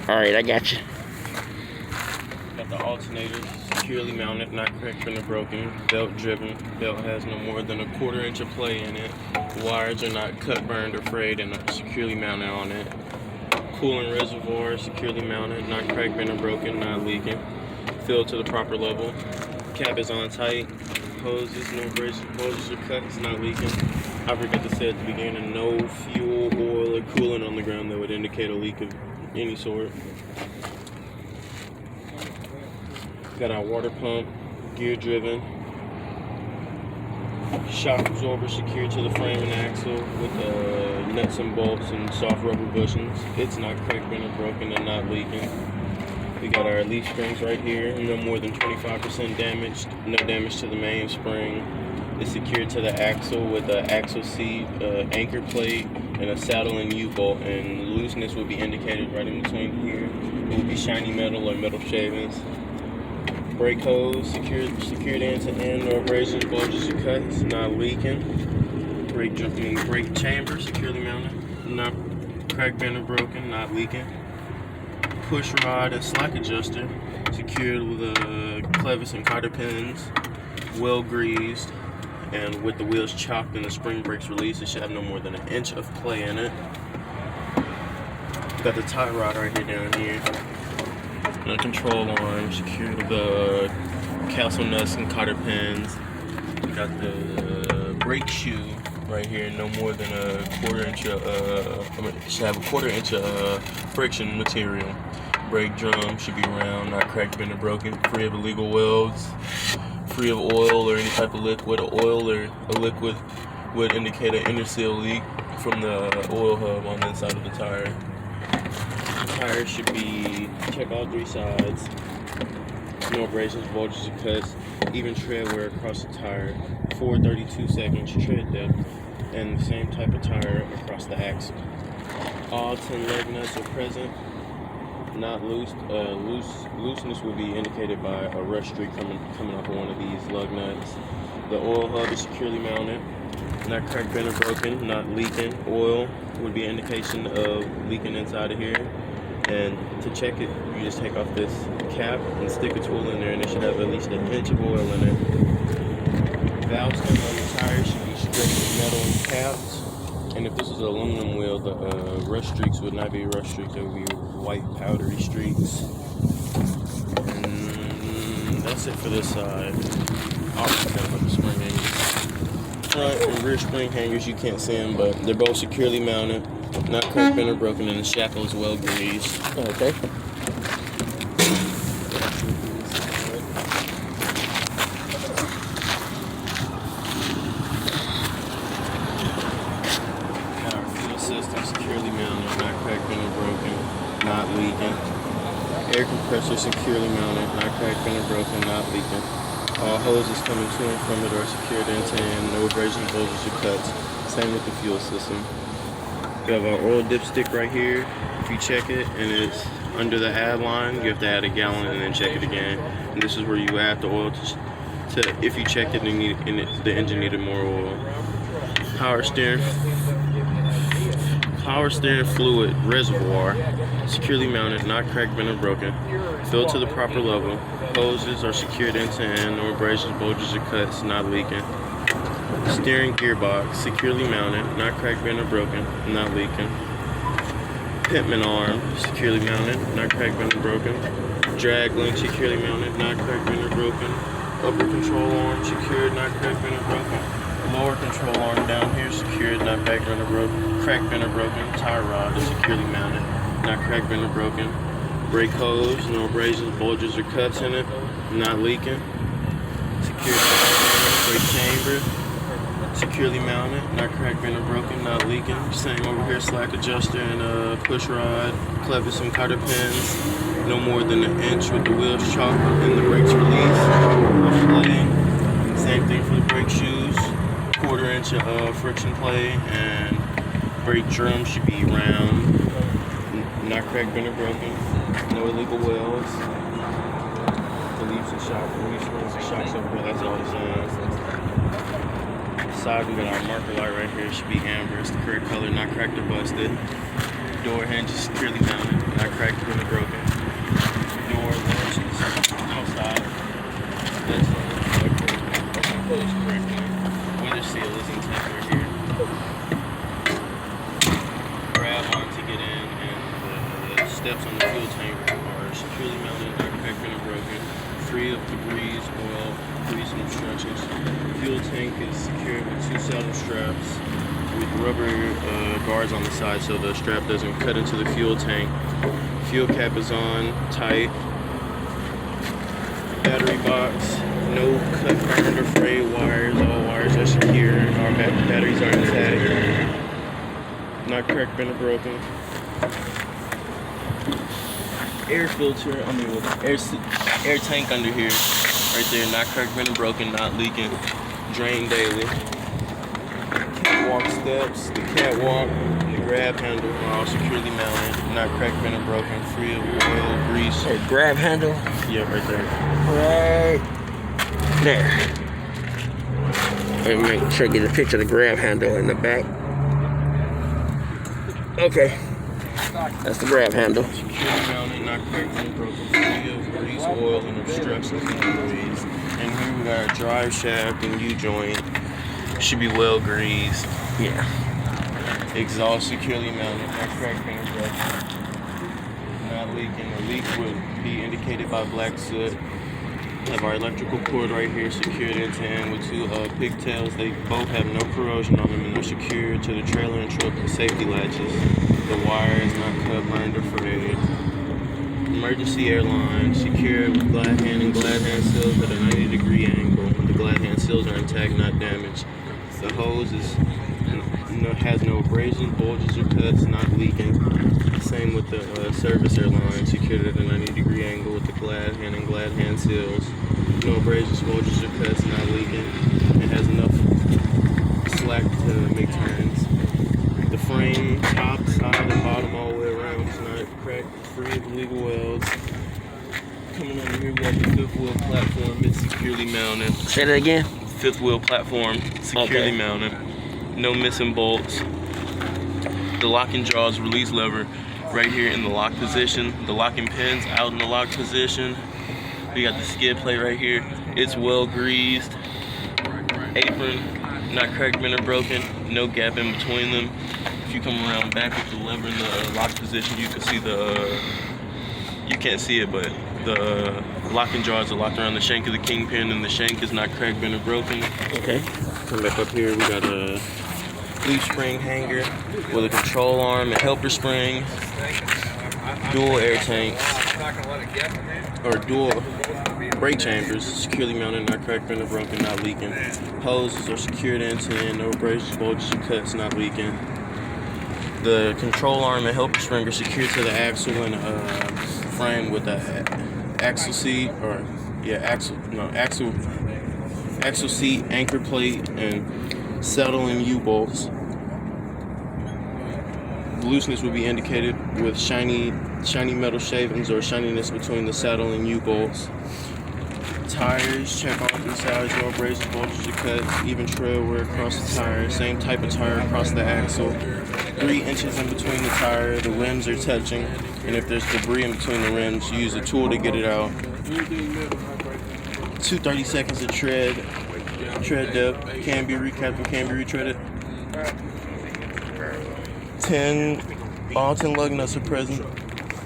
Alright, I got you. Got the alternator securely mounted, not cracked or broken, belt driven. Belt has no more than 1/4 inch of play in it. Wires are not cut, burned, or frayed, and are securely mounted on it. Coolant reservoir securely mounted, not cracked, bent, or broken, not leaking. Filled to the proper level. Cap is on tight. Hoses, no abrasions, bulges or cuts, not leaking. I forgot to say at the beginning, no fuel, oil, or coolant on the ground that would indicate a leak of any sort. Got our water pump, gear driven. Shock absorber secured to the frame and axle with nuts and bolts and soft rubber bushings. It's not cracked, bent, or broken, and not leaking. We got our leaf springs right here, no more than 25% damaged, no damage to the mainspring. It's secured to the axle with an axle seat, anchor plate, and a saddle and U-bolt, and looseness will be indicated right in between here. It will be shiny metal or metal shavings. Brake hose secured end to end, no abrasions, bulges, or cuts, not leaking. Brake chamber securely mounted, not cracked, bent, or broken, not leaking. Push rod and slack adjuster secured with clevis and cotter pins, well greased, and with the wheels chopped and the spring brakes released. It should have no more than 1 inch of play in it. Got the tie rod right here down here. And a control arm secured with the castle nuts and cotter pins. Got the brake shoe right here, no more than 1/4 inch should have 1/4 inch of friction material. Brake drum should be round, not cracked, bent, or broken, free of illegal welds, free of oil or any type of liquid. Oil or a liquid would indicate an inner seal leak from the oil hub on the inside of the tire. The tire should be, check all 3 sides, no abrasions, bulges, or cuts, even tread wear across the tire, 432 tread depth, and the same type of tire across the axle. All 10 lug nuts are present, not loose. Looseness will be indicated by a rust streak coming off of one of these lug nuts. The oil hub is securely mounted, not cracked, bent, or broken, not leaking. Oil would be an indication of leaking inside of here. And to check it, you just take off this cap and stick a tool in there, and it should have at least 1 inch of oil in it. Valve stem on the tire should be straight metal and capped. And if this is an aluminum wheel, the rust streaks would not be rust streaks, they would be white powdery streaks. And that's it for this side. Opposite of the spring hangers. Front and rear spring hangers, you can't see them, but they're both securely mounted, not cracked, bent, or broken, and the shackle is well greased. Okay. System securely mounted, not cracked, bent, or broken, not leaking. Air compressor securely mounted, not cracked, bent, or broken, not leaking. All hoses coming to and from it are secured end to end, no abrasions, bulges, or cuts. Same with the fuel system. We have our oil dipstick right here. If you check it and it's under the add line, you have to add a gallon and then check it again. And this is where you add the oil to if you check it and the engine needed more oil. Power steering fluid reservoir, securely mounted, not cracked, bent, or broken, filled to the proper level. Hoses are secured end to end, no abrasions, bulges, or cuts, not leaking. Steering gearbox, securely mounted, not cracked, bent, or broken, not leaking. Pitman arm, securely mounted, not cracked, bent, or broken. Drag link, securely mounted, not cracked, bent, or broken. Upper control arm, secured, not cracked, bent, or broken. Lower control arm down here, secured, not cracked, bent, or broken. Cracked, bent, or broken. Tie rod is securely mounted, not cracked, bent, or broken. Brake hose, no abrasions, bulges, or cuts in it, not leaking. Secured brake chamber, securely mounted, not cracked, bent, or broken, not leaking. Same over here, slack adjuster and push rod, clevis and cotter pins, no more than 1 inch with the wheels chopped and the brakes released. Same thing for the brake shoes, 1/4 inch of friction play, and brake drum should be round, not cracked, bent, or broken, no illegal welds. The leaves and shocks over here, that's all the signs. Side, we got our marker light right here, it should be amber, it's the correct color, not cracked or busted. Door hinge is securely mounted, not cracked, bent, or broken. steps on the fuel tank are securely mounted, not cracked, bent, or broken, free of debris, oil, grease, and obstructions. The fuel tank is secured with 2 saddle straps with rubber guards on the side so the strap doesn't cut into the fuel tank. Fuel cap is on tight. Battery box, no cut, burned, or frayed wires. All wires are secure. Our batteries are intact. Not cracked, bent, or broken. Air filter, air tank under here, right there. Not cracked, bent, or broken. Not leaking. Drain daily. Catwalk steps, the catwalk, the grab handle are all securely mounted. Not cracked, bent, or broken. Free of oil, grease. A grab handle? Yeah, right there. Right there. Let me make sure I get a picture of the grab handle in the back. Okay. That's the grab handle. Securely mounted, not cracked, bent, or broken. Free of grease, oil, and obstructions and debris. And here we got our drive shaft and U-joint. Should be well greased. Yeah. Exhaust securely mounted, not cracked, bent, or broken. Not leaking. A leak would be indicated by black soot. Have our electrical cord right here secured end to end with 2 pigtails. They both have no corrosion on them and are secured to the trailer and truck with safety latches. The wire is not cut, burned, or frayed. Emergency air line secured with glad hand and glad hand seals at a 90-degree angle. The glad hand seals are intact, not damaged. The hose has no abrasions, bulges, or cuts, not leaking. Same with the service air line, secured at a 90-degree angle with the glad hand and glad hand seals. No abrasions, bulges, or cuts, not leaking. It has enough slack to make turns. The frame, top, side, and bottom all the way around is not cracked, free of illegal welds. Coming over here, we have the 5th wheel platform. It's securely mounted. Say that again? 5th wheel platform, securely mounted. No missing bolts. The locking jaws release lever right here in the lock position. The locking pins out in the lock position. We got the skid plate right here. It's well greased. Apron, not cracked, bent, or broken. No gap in between them. If you come around back with the lever in the lock position, you can see you can't see it, but the locking jaws are locked around the shank of the kingpin, and the shank is not cracked, bent, or broken. Okay. Come back up here, we got a leaf spring hanger with a control arm and helper spring, dual air tanks, or dual brake chambers, securely mounted, not cracked, bent, or broken, not leaking. Hoses are secured end to end, no abrasions, bulges, or cuts, not leaking. The control arm and helper spring are secured to the axle and frame with the axle seat, axle seat, anchor plate, and saddle and U-bolts. The looseness will be indicated with shiny metal shavings or shininess between the saddle and U-bolts. Tires, check off the sides, no abrasions, bulges, or cuts, even tread wear across the tire, same type of tire across the axle. 3 inches in between the tire, the rims are touching, and if there's debris in between the rims, use a tool to get it out. 2 seconds of tread depth, can be recapped and can be retreaded. All 10 lug nuts are present,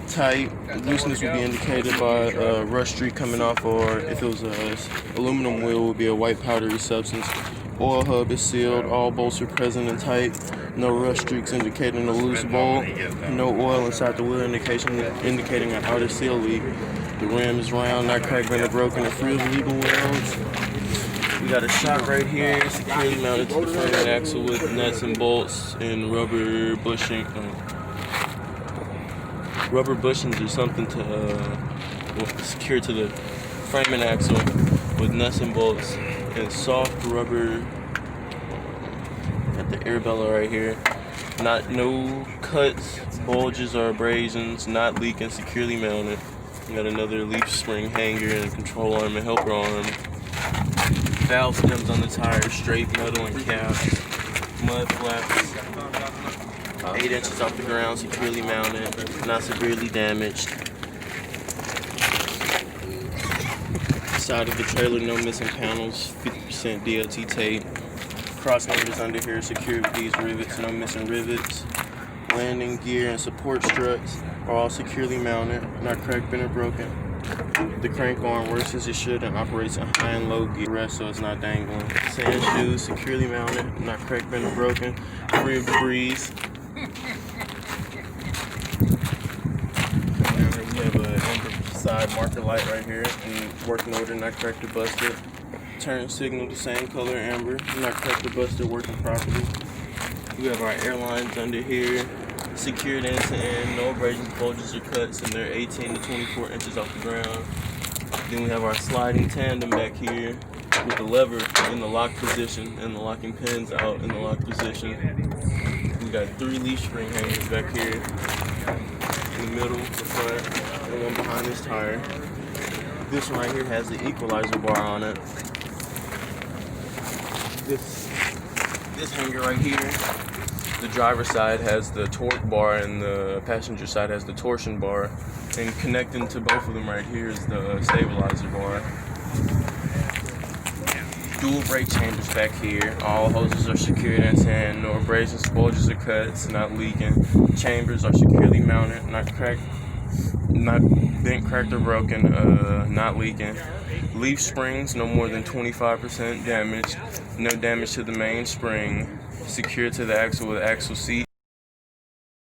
tight. Looseness will be indicated by rust streak coming off, or if it was an aluminum wheel, it would be a white powdery substance. Oil hub is sealed, all bolts are present and tight. No rust streaks indicating a loose bolt. No oil inside the wheel indicating an outer seal leak. The rim is round, not cracked, bent, or broken, and free of illegal welds. We got a shock right here, securely mounted to the front axle with nuts and bolts and rubber bushing. Rubber bushings or something to secure to the frame and axle with nuts and bolts and soft rubber. Got the air bellow right here. No cuts, bulges, or abrasions, not leaking, securely mounted. We got another leaf spring hanger and a control arm and helper arm. Valve stems on the tires, straight metal and caps. Mud flaps, 8 inches off the ground, securely mounted, not severely damaged. Side of the trailer, no missing panels, 50% DLT tape. Cross members under here secured with these rivets, no missing rivets. landing gear, and support struts are all securely mounted, not cracked, bent, or broken. The crank arm works as it should and operates in high and low gear rest so it's not dangling. Sand shoes, securely mounted, not cracked, bent, or broken, free of debris. Down here we have a amber side marker light right here in working order, not cracked or busted. Turn signal the same color amber, not cracked or busted, working properly. We have our airlines under here, secured end to end, no abrasions, bulges, or cuts, and they're 18 to 24 inches off the ground. Then we have our sliding tandem back here with the lever in the lock position and the locking pins out in the lock position. We got 3 leaf spring hangers back here in the middle, the front, and one behind this tire. This one right here has the equalizer bar on it. This hanger right here, the driver's side has the torque bar and the passenger side has the torsion bar. And connecting to both of them right here is the stabilizer bar. Dual brake chambers back here. All hoses are secured end to end. No abrasions, bulges, or cuts, not leaking. Chambers are securely mounted, not cracked, not bent, cracked, or broken, not leaking. Leaf springs, no more than 25% damaged. No damage to the main spring. Secured to the axle with axle seat.